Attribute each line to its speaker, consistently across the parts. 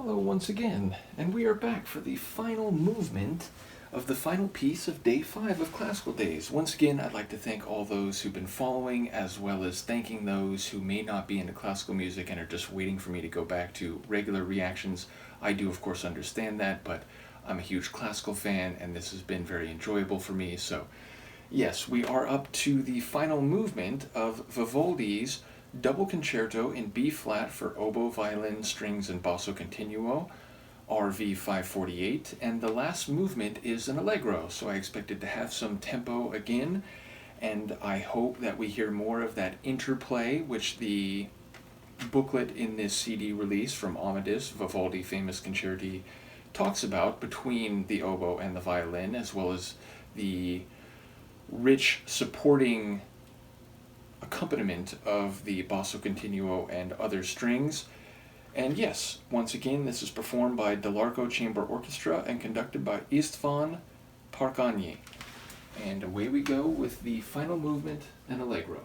Speaker 1: Hello once again, and we are back for the final movement of the final piece of Day 5 of Classical Days. Once again, I'd like to thank all those who've been following, as well as thanking those who may not be into classical music and are just waiting for me to go back to regular reactions. I do, of course, understand that, but I'm a huge classical fan, and this has been very enjoyable for me. So, yes, we are up to the final movement of Vivaldi's Double Concerto in B-flat for oboe, violin, strings, and Basso Continuo, RV 548, and the last movement is an Allegro, so I expected to have some tempo again, and I hope that we hear more of that interplay, which the booklet in this CD release from Amadeus, Vivaldi Famous Concerti, talks about between the oboe and the violin, as well as the rich supporting accompaniment of the Basso Continuo and other strings. And yes, once again, this is performed by Delarco Chamber Orchestra and conducted by Istvan Parkanyi. And away we go with the final movement, an Allegro.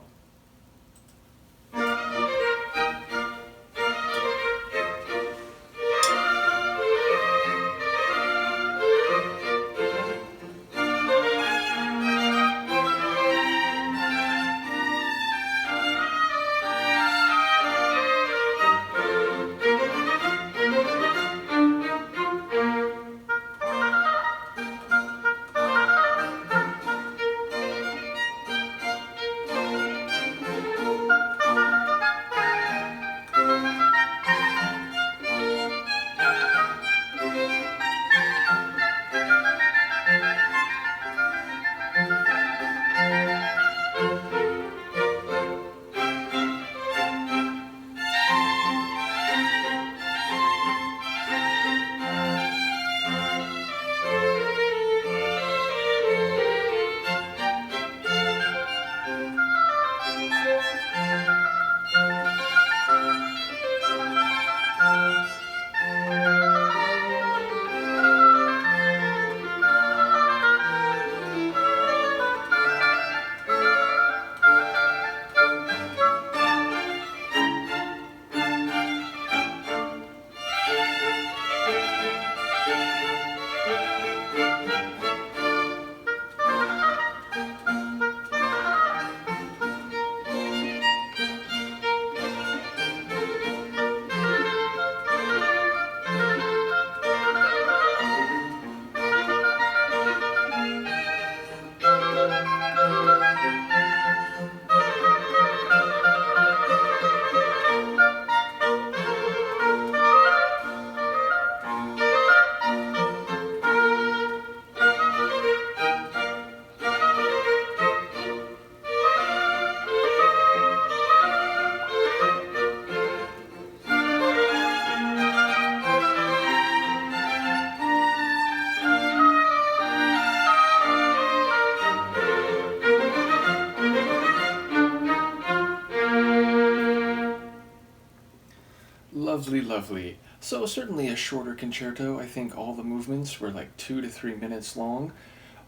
Speaker 1: Lovely, lovely. So certainly a shorter concerto. I think all the movements were like 2 to 3 minutes long,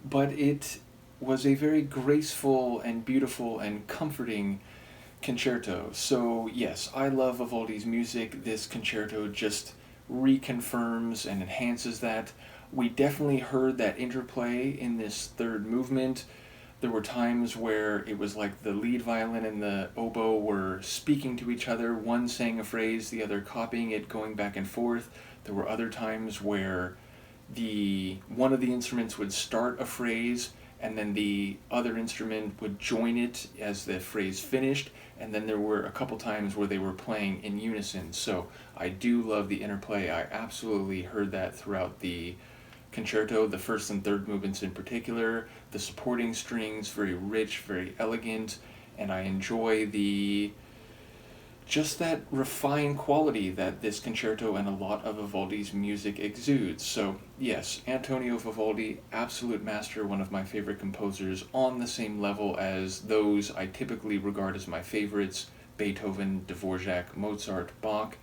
Speaker 1: but it was a very graceful and beautiful and comforting concerto. So yes, I love Vivaldi's music. This concerto just reconfirms and enhances that. We definitely heard that interplay in this third movement. There were times where it was like the lead violin and the oboe were speaking to each other, one saying a phrase, the other copying it, going back and forth. There were other times where one of the instruments would start a phrase and then the other instrument would join it as the phrase finished, and then there were a couple times where they were playing in unison. So I do love the interplay. I absolutely heard that throughout the concerto, the first and third movements in particular. The supporting strings, very rich, very elegant, and I enjoy just that refined quality that this concerto and a lot of Vivaldi's music exudes. So yes, Antonio Vivaldi, absolute master, one of my favorite composers, on the same level as those I typically regard as my favorites, Beethoven, Dvorak, Mozart, Bach.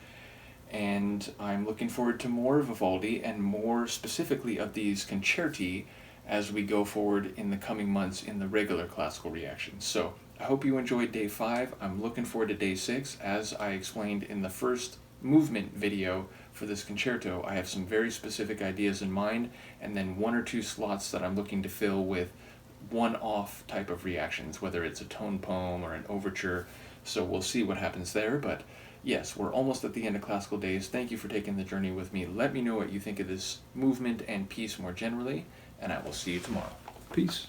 Speaker 1: And I'm looking forward to more Vivaldi, and more specifically of these concerti, as we go forward in the coming months in the regular classical reactions. So I hope you enjoyed Day 5. I'm looking forward to Day 6. As I explained in the first movement video for this concerto. I have some very specific ideas in mind, and then 1 or 2 slots that I'm looking to fill with one-off type of reactions, whether it's a tone poem or an overture. So we'll see what happens there, but yes, we're almost at the end of Classical Days. Thank you for taking the journey with me. Let me know what you think of this movement and piece more generally, and I will see you tomorrow.
Speaker 2: Peace.